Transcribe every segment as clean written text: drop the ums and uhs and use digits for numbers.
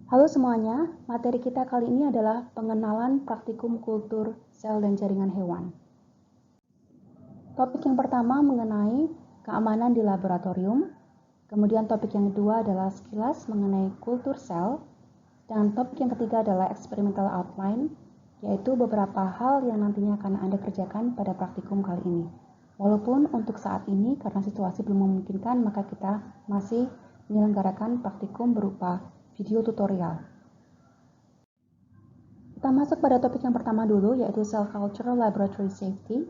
Halo semuanya, materi kita kali ini adalah pengenalan praktikum kultur sel dan jaringan hewan. Topik yang pertama mengenai keamanan di laboratorium, kemudian topik yang kedua adalah sekilas mengenai kultur sel, dan topik yang ketiga adalah experimental outline, yaitu beberapa hal yang nantinya akan Anda kerjakan pada praktikum kali ini. Walaupun untuk saat ini karena situasi belum memungkinkan, maka kita masih menyelenggarakan praktikum berupa video tutorial. Kita masuk pada topik yang pertama dulu, yaitu Cell Culture Laboratory Safety.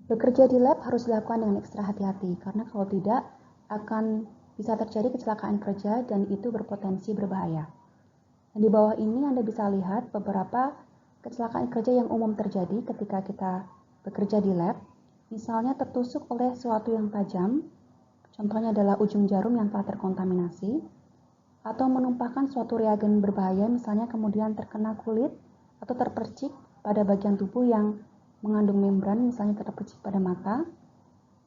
Bekerja di lab harus dilakukan dengan ekstra hati-hati, karena kalau tidak akan bisa terjadi kecelakaan kerja dan itu berpotensi berbahaya. Dan di bawah ini Anda bisa lihat beberapa kecelakaan kerja yang umum terjadi ketika kita bekerja di lab. Misalnya tertusuk oleh sesuatu yang tajam, contohnya adalah ujung jarum yang telah terkontaminasi, atau menumpahkan suatu reagen berbahaya, misalnya kemudian terkena kulit atau terpercik pada bagian tubuh yang mengandung membran, misalnya terpercik pada mata,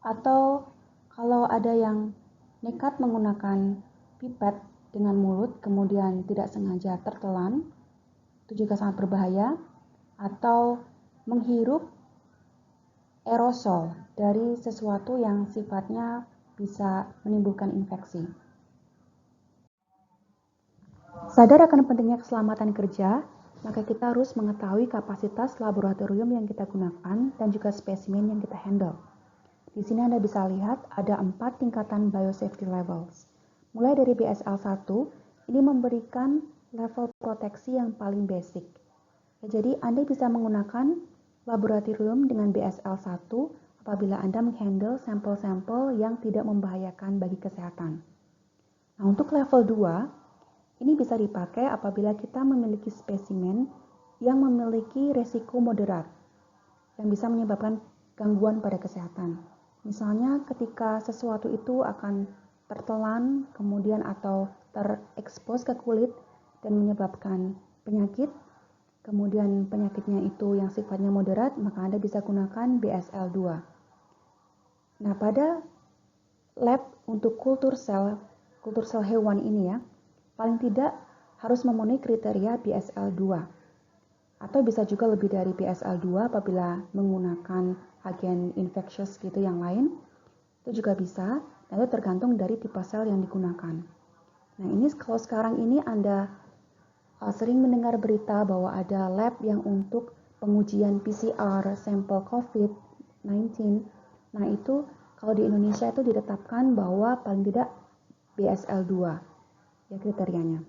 atau kalau ada yang nekat menggunakan pipet dengan mulut kemudian tidak sengaja tertelan, itu juga sangat berbahaya, atau menghirup aerosol dari sesuatu yang sifatnya bisa menimbulkan infeksi. Sadar akan pentingnya keselamatan kerja, maka kita harus mengetahui kapasitas laboratorium yang kita gunakan dan juga spesimen yang kita handle. Di sini Anda bisa lihat ada 4 tingkatan biosafety levels. Mulai dari BSL 1, ini memberikan level proteksi yang paling basic. Jadi Anda bisa menggunakan laboratorium dengan BSL 1 apabila Anda menghandle sampel-sampel yang tidak membahayakan bagi kesehatan. Nah, untuk level 2, ini bisa dipakai apabila kita memiliki spesimen yang memiliki resiko moderat yang bisa menyebabkan gangguan pada kesehatan. Misalnya ketika sesuatu itu akan tertelan kemudian atau terekspos ke kulit dan menyebabkan penyakit, kemudian penyakitnya itu yang sifatnya moderat, maka Anda bisa gunakan BSL 2. Nah, pada lab untuk kultur sel hewan ini ya, paling tidak harus memenuhi kriteria BSL 2. Atau bisa juga lebih dari BSL 2 apabila menggunakan agen infectious gitu yang lain. Itu juga bisa, dan itu tergantung dari tipe sel yang digunakan. Nah, ini kalau sekarang ini Anda sering mendengar berita bahwa ada lab yang untuk pengujian PCR sampel COVID-19. Nah, itu kalau di Indonesia itu ditetapkan bahwa paling tidak BSL 2 ya kriterianya.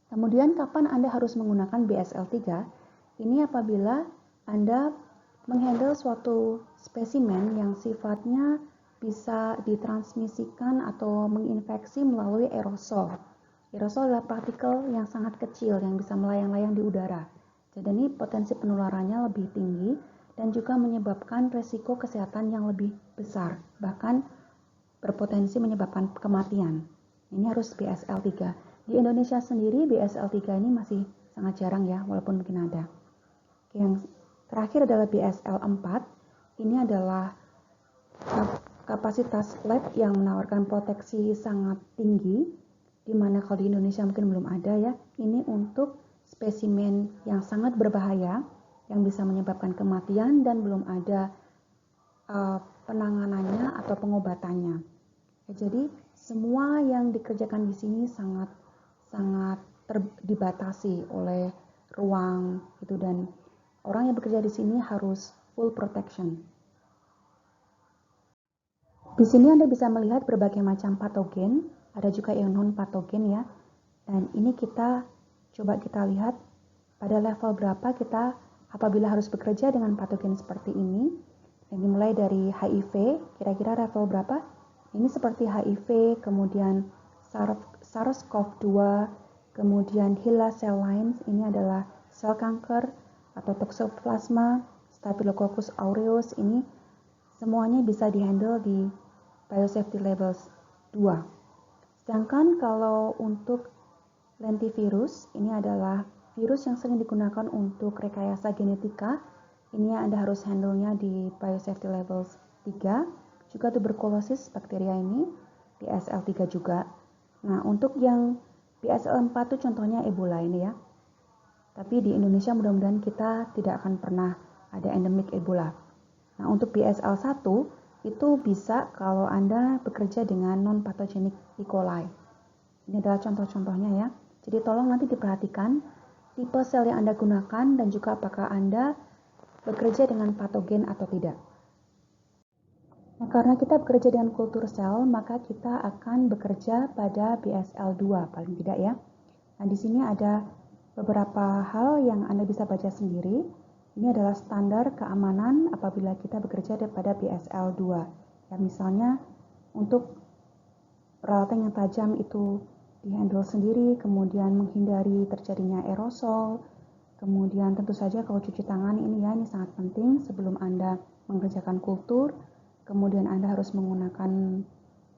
Kemudian kapan Anda harus menggunakan BSL 3? Ini apabila Anda menghandle suatu spesimen yang sifatnya bisa ditransmisikan atau menginfeksi melalui aerosol. Aerosol adalah partikel yang sangat kecil yang bisa melayang-layang di udara. Jadi ini potensi penularannya lebih tinggi dan juga menyebabkan resiko kesehatan yang lebih besar, bahkan berpotensi menyebabkan kematian. Ini harus BSL 3. Di Indonesia sendiri BSL 3 ini masih sangat jarang ya, walaupun mungkin ada. Yang terakhir adalah BSL 4. Ini adalah kapasitas lab yang menawarkan proteksi sangat tinggi, di mana kalau di Indonesia mungkin belum ada ya. Ini untuk spesimen yang sangat berbahaya, yang bisa menyebabkan kematian dan belum ada penanganannya atau pengobatannya. Jadi semua yang dikerjakan di sini sangat dibatasi oleh ruang itu, dan orang yang bekerja di sini harus full protection. Di sini Anda bisa melihat berbagai macam patogen, ada juga yang non patogen ya. Dan ini kita lihat pada level berapa kita apabila harus bekerja dengan patogen seperti ini. Dan dimulai dari HIV, kira-kira level berapa? Ini seperti HIV, kemudian SARS-CoV-2, kemudian HeLa cell lines, ini adalah sel kanker atau Toxoplasma, Staphylococcus aureus, ini semuanya bisa dihandle di biosafety levels 2. Sedangkan kalau untuk lentivirus, ini adalah virus yang sering digunakan untuk rekayasa genetika. Ini Anda harus handle-nya di biosafety levels 3. Juga tuberkulosis bakteria ini BSL 3 juga. Nah, untuk yang BSL-4 itu contohnya Ebola ini ya. Tapi di Indonesia mudah-mudahan kita tidak akan pernah ada endemik Ebola. Nah, untuk BSL-1 itu bisa kalau Anda bekerja dengan non-pathogenic E. coli. Ini adalah contoh-contohnya ya. Jadi tolong nanti diperhatikan tipe sel yang Anda gunakan dan juga apakah Anda bekerja dengan patogen atau tidak. Nah, karena kita bekerja dengan kultur sel, maka kita akan bekerja pada BSL-2 paling tidak ya. Nah, di sini ada beberapa hal yang Anda bisa baca sendiri. Ini adalah standar keamanan apabila kita bekerja pada BSL-2. Ya, misalnya untuk peralatan yang tajam itu dihandle sendiri, kemudian menghindari terjadinya aerosol, kemudian tentu saja kalau cuci tangan ini sangat penting sebelum Anda mengerjakan kultur. Kemudian Anda harus menggunakan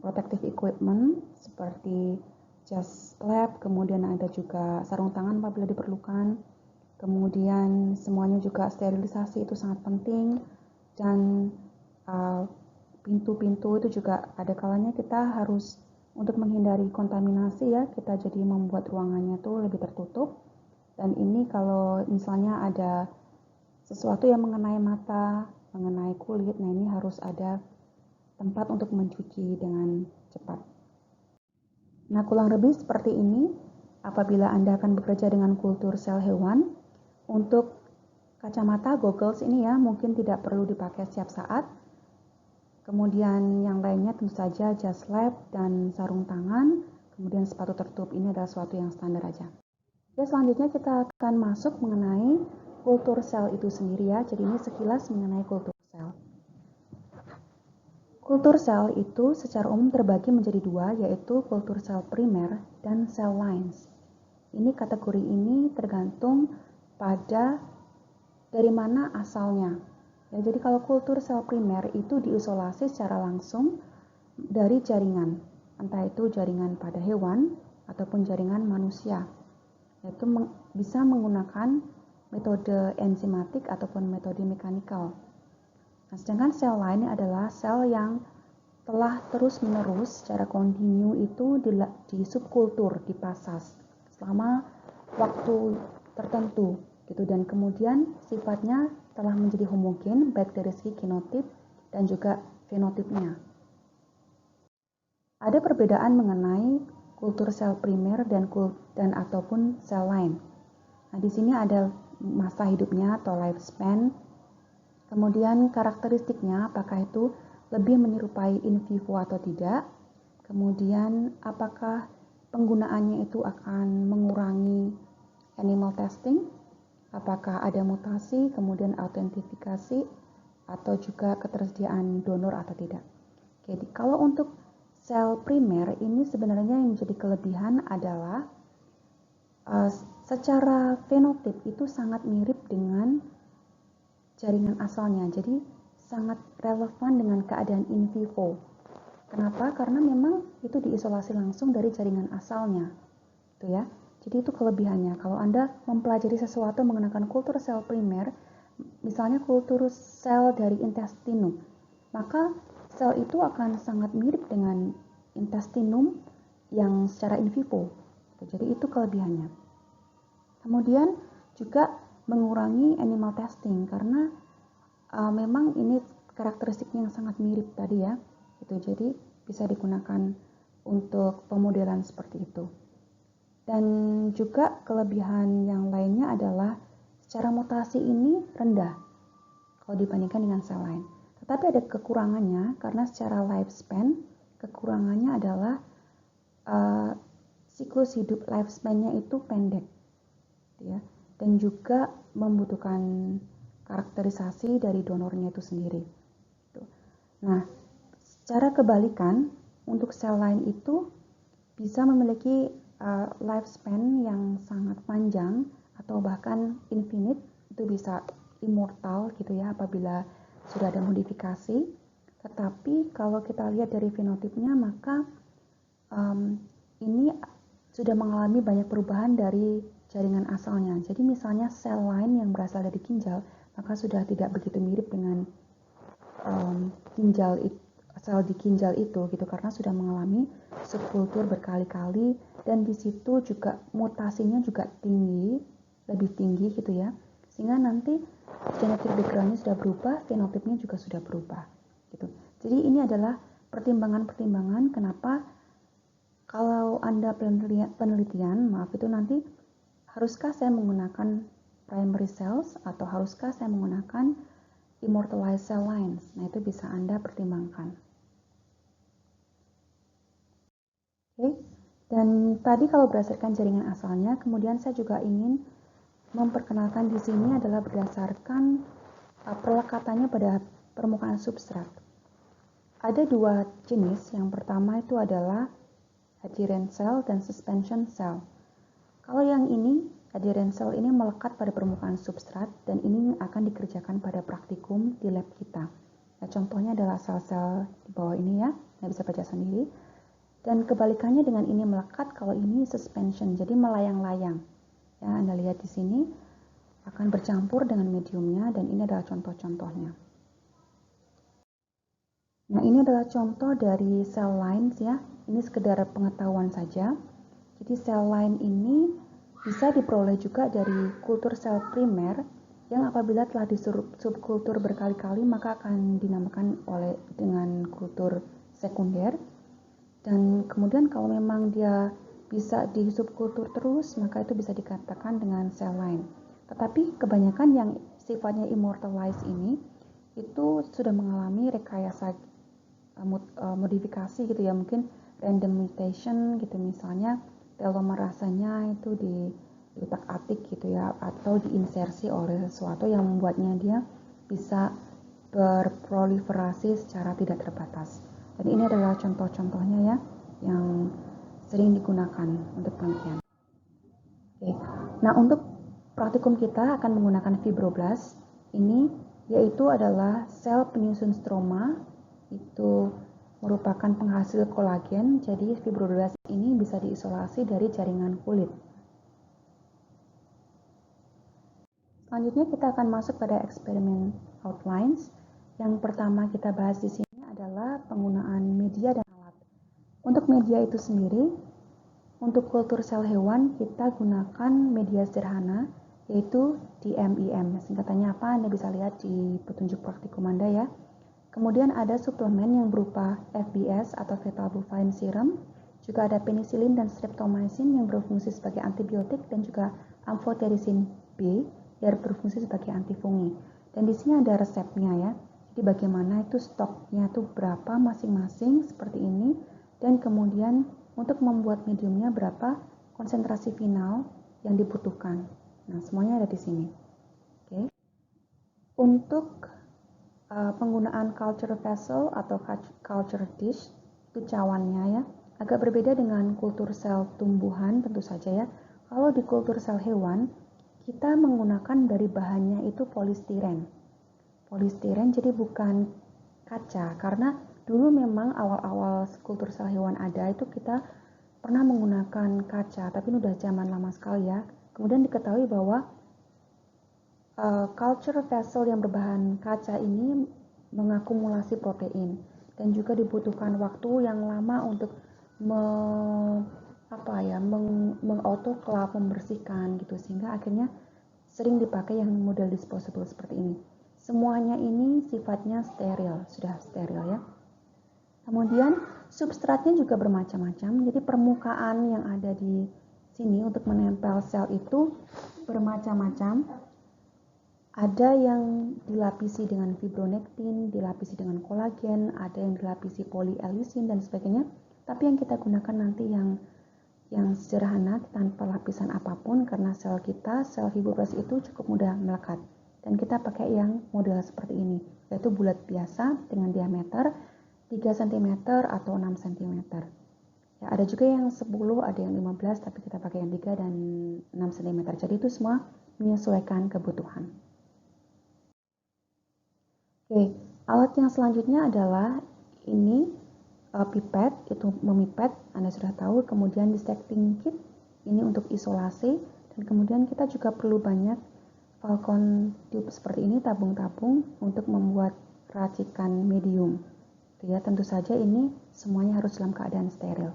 protective equipment seperti jas lab, kemudian ada juga sarung tangan apabila diperlukan. Kemudian semuanya juga sterilisasi itu sangat penting, dan pintu-pintu itu juga ada kalanya kita harus untuk menghindari kontaminasi ya, kita jadi membuat ruangannya tuh lebih tertutup. Dan ini kalau misalnya ada sesuatu yang mengenai mata, mengenai kulit, nah ini harus ada tempat untuk mencuci dengan cepat. Nah, kurang lebih seperti ini apabila Anda akan bekerja dengan kultur sel hewan. Untuk kacamata, goggles ini ya mungkin tidak perlu dipakai setiap saat. Kemudian yang lainnya tentu saja jas lab dan sarung tangan, kemudian sepatu tertutup, ini adalah sesuatu yang standar aja. Ya, selanjutnya kita akan masuk mengenai kultur sel itu sendiri ya. Jadi ini sekilas mengenai kultur sel. Kultur sel itu secara umum terbagi menjadi dua, yaitu kultur sel primer dan sel lines. Ini kategori ini tergantung pada dari mana asalnya. Ya, jadi kalau kultur sel primer itu diisolasi secara langsung dari jaringan, entah itu jaringan pada hewan ataupun jaringan manusia. Yaitu bisa menggunakan metode enzimatik ataupun metode mekanikal. Nah, sedangkan sel lain adalah sel yang telah terus-menerus secara kontinu itu di subkultur, dipasas selama waktu tertentu gitu, dan kemudian sifatnya telah menjadi homogen baik dari segi genotip dan juga fenotipnya. Ada perbedaan mengenai kultur sel primer dan ataupun sel lain. Nah, di sini ada masa hidupnya atau lifespan. Kemudian karakteristiknya apakah itu lebih menyerupai in vivo atau tidak. Kemudian apakah penggunaannya itu akan mengurangi animal testing, apakah ada mutasi, kemudian autentifikasi, atau juga ketersediaan donor atau tidak. Jadi kalau untuk sel primer ini sebenarnya yang menjadi kelebihan adalah secara fenotip itu sangat mirip dengan jaringan asalnya, jadi sangat relevan dengan keadaan in vivo. Kenapa? Karena memang itu diisolasi langsung dari jaringan asalnya, gitu ya. Jadi itu kelebihannya. Kalau Anda mempelajari sesuatu menggunakan kultur sel primer, misalnya kultur sel dari intestinum, maka sel itu akan sangat mirip dengan intestinum yang secara in vivo. Jadi itu kelebihannya. Kemudian juga mengurangi animal testing karena memang ini karakteristiknya yang sangat mirip tadi ya. Jadi bisa digunakan untuk pemodelan seperti itu. Dan juga kelebihan yang lainnya adalah secara mutasi ini rendah kalau dibandingkan dengan sel lain. Tetapi ada kekurangannya karena secara lifespan, kekurangannya adalah siklus hidup lifespan-nya itu pendek, ya, dan juga membutuhkan karakterisasi dari donornya itu sendiri. Nah, secara kebalikan untuk sel lain itu bisa memiliki lifespan yang sangat panjang atau bahkan infinite, itu bisa immortal gitu ya apabila sudah ada modifikasi. Tetapi kalau kita lihat dari fenotipnya, maka ini sudah mengalami banyak perubahan dari jaringan asalnya. Jadi misalnya sel lain yang berasal dari ginjal, maka sudah tidak begitu mirip dengan ginjal sel di ginjal itu gitu, karena sudah mengalami subkultur berkali-kali dan di situ juga mutasinya juga tinggi, lebih tinggi gitu ya, sehingga nanti genetik backgroundnya sudah berubah, fenotipnya juga sudah berubah gitu. Jadi ini adalah pertimbangan-pertimbangan kenapa kalau Anda penelitian, maaf itu nanti haruskah saya menggunakan primary cells atau haruskah saya menggunakan immortalized cell lines. Nah, itu bisa Anda pertimbangkan. Oke. Dan tadi kalau berdasarkan jaringan asalnya, kemudian saya juga ingin memperkenalkan di sini adalah berdasarkan pelekatannya pada permukaan substrat. Ada dua jenis, yang pertama itu adalah adherent cell dan suspension cell. Kalau yang ini, adherent cell ini melekat pada permukaan substrat dan ini akan dikerjakan pada praktikum di lab kita. Nah, contohnya adalah sel-sel di bawah ini ya, Anda bisa baca sendiri. Dan kebalikannya dengan ini melekat, kalau ini suspension, jadi melayang-layang. Ya, Anda lihat di sini akan bercampur dengan mediumnya dan ini adalah contoh-contohnya. Nah, ini adalah contoh dari cell lines ya. Ini sekedar pengetahuan saja. Jadi cell line ini bisa diperoleh juga dari kultur sel primer yang apabila telah disubkultur berkali-kali maka akan dinamakan dengan kultur sekunder. Dan kemudian kalau memang dia bisa di subkultur terus, maka itu bisa dikatakan dengan cell line. Tetapi kebanyakan yang sifatnya immortalized ini itu sudah mengalami rekayasa modifikasi gitu ya, mungkin random mutation gitu, misalnya telomer rasanya itu diutak-atik gitu ya, atau diinsersi oleh sesuatu yang membuatnya dia bisa berproliferasi secara tidak terbatas. Dan ini adalah contoh-contohnya ya yang sering digunakan untuk penelitian. Oke. Nah, untuk praktikum kita akan menggunakan fibroblast. Ini yaitu adalah sel penyusun stroma, itu merupakan penghasil kolagen. Jadi fibroblast ini bisa diisolasi dari jaringan kulit. Selanjutnya kita akan masuk pada eksperimen outlines. Yang pertama kita bahas di sini adalah penggunaan media dan alat. Untuk media itu sendiri, untuk kultur sel hewan kita gunakan media sederhana yaitu DMEM. Singkatannya apa? Anda bisa lihat di petunjuk praktikum Anda ya. Kemudian ada suplemen yang berupa FBS atau fetal bovine serum, juga ada penisilin dan streptomycin yang berfungsi sebagai antibiotik dan juga amphotericin B yang berfungsi sebagai antifungi. Dan di sini ada resepnya ya. Jadi bagaimana itu stoknya itu berapa masing-masing seperti ini, dan kemudian untuk membuat mediumnya berapa konsentrasi final yang dibutuhkan. Nah, semuanya ada di sini. Oke. Untuk penggunaan culture vessel atau culture dish, itu cawannya ya, agak berbeda dengan kultur sel tumbuhan tentu saja ya. Kalau di kultur sel hewan, kita menggunakan dari bahannya itu polistiren. Polistiren jadi bukan kaca, karena dulu memang awal-awal kultur sel hewan ada itu kita pernah menggunakan kaca, tapi ini udah zaman lama sekali ya. Kemudian diketahui bahwa culture vessel yang berbahan kaca ini mengakumulasi protein dan juga dibutuhkan waktu yang lama untuk mengautoklav, membersihkan gitu, sehingga akhirnya sering dipakai yang model disposable seperti ini. Semuanya ini sifatnya steril, sudah steril ya. Kemudian substratnya juga bermacam-macam, jadi permukaan yang ada di sini untuk menempel sel itu bermacam-macam. Ada yang dilapisi dengan fibronektin, dilapisi dengan kolagen, ada yang dilapisi polyelysin dan sebagainya. Tapi yang kita gunakan nanti yang sederhana tanpa lapisan apapun, karena sel kita, sel fibroblast itu cukup mudah melekat. Dan kita pakai yang model seperti ini, yaitu bulat biasa dengan diameter 3 cm atau 6 cm. Ya, ada juga yang 10, ada yang 15, tapi kita pakai yang 3 dan 6 cm. Jadi itu semua menyesuaikan kebutuhan. Oke, alat yang selanjutnya adalah ini pipet, itu memipet, Anda sudah tahu. Kemudian dissecting kit, ini untuk isolasi. Dan kemudian kita juga perlu banyak Falcon tube seperti ini, tabung-tabung untuk membuat racikan medium. Gitu ya, tentu saja ini semuanya harus dalam keadaan steril.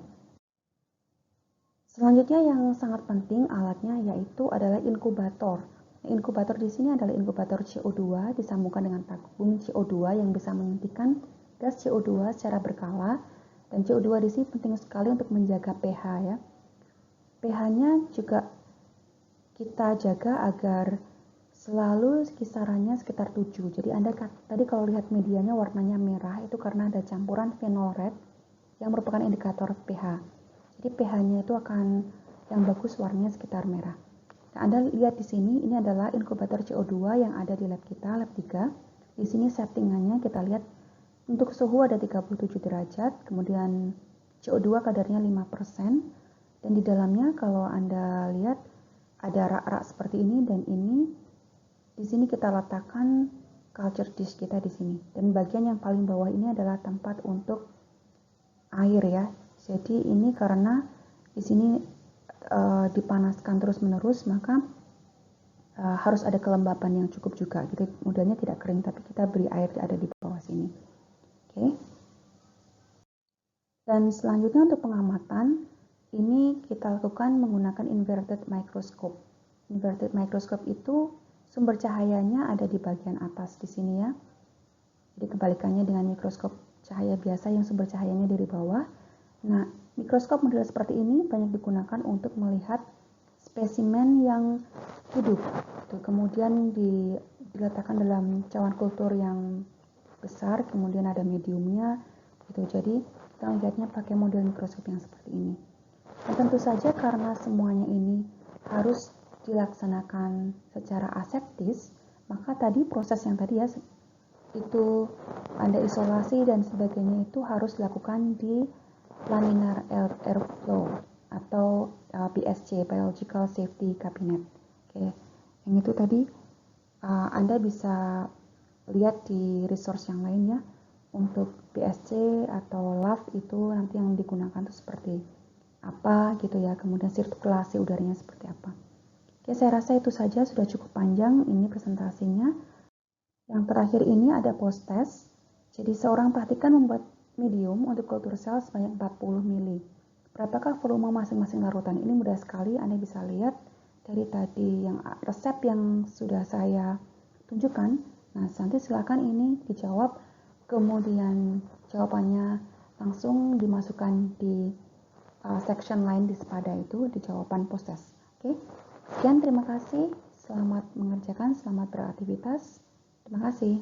Selanjutnya yang sangat penting alatnya yaitu adalah inkubator. Inkubator di sini adalah inkubator CO2 disambungkan dengan tabung CO2 yang bisa menyuntikkan gas CO2 secara berkala, dan CO2 di sini penting sekali untuk menjaga pH ya. pH-nya juga kita jaga agar selalu kisarannya sekitar 7. Jadi Anda tadi kalau lihat medianya warnanya merah itu karena ada campuran phenol red yang merupakan indikator pH. Jadi pH-nya itu akan yang bagus warnanya sekitar merah. Nah, Anda lihat di sini ini adalah inkubator CO2 yang ada di lab kita, lab 3. Di sini settingannya kita lihat untuk suhu ada 37 derajat, kemudian CO2 kadarnya 5%, dan di dalamnya kalau Anda lihat ada rak-rak seperti ini dan ini. Di sini kita letakkan culture dish kita di sini. Dan bagian yang paling bawah ini adalah tempat untuk air ya. Jadi ini karena di sini dipanaskan terus-menerus, maka harus ada kelembapan yang cukup juga. Gitu, mudahnya tidak kering, tapi kita beri air ada di bawah sini. Oke. Dan selanjutnya untuk pengamatan, ini kita lakukan menggunakan inverted microscope. Inverted microscope itu sumber cahayanya ada di bagian atas di sini ya. Jadi kebalikannya dengan mikroskop cahaya biasa yang sumber cahayanya dari bawah. Nah, mikroskop model seperti ini banyak digunakan untuk melihat spesimen yang hidup. Kemudian diletakkan dalam cawan kultur yang besar, kemudian ada mediumnya. Jadi kita melihatnya pakai model mikroskop yang seperti ini. Dan tentu saja karena semuanya ini harus dilaksanakan secara aseptis, maka tadi proses yang tadi ya itu Anda isolasi dan sebagainya itu harus dilakukan di laminar airflow atau BSC, Biological Safety Cabinet. Oke, yang itu tadi Anda bisa lihat di resource yang lain ya. Untuk BSC atau LAV itu nanti yang digunakan itu seperti apa gitu ya, kemudian sirkulasi udaranya seperti apa. Oke, saya rasa itu saja, sudah cukup panjang ini presentasinya. Yang terakhir ini ada post test. Jadi seorang praktikan membuat medium untuk kultur sel sebanyak 40 mili. Berapakah volume masing-masing larutan? Ini mudah sekali, Anda bisa lihat dari tadi yang resep yang sudah saya tunjukkan. Nah, nanti silakan ini dijawab, kemudian jawabannya langsung dimasukkan di section lain di Spada itu, di jawaban post test. Oke, sekian, terima kasih. Selamat mengerjakan, selamat beraktivitas. Terima kasih.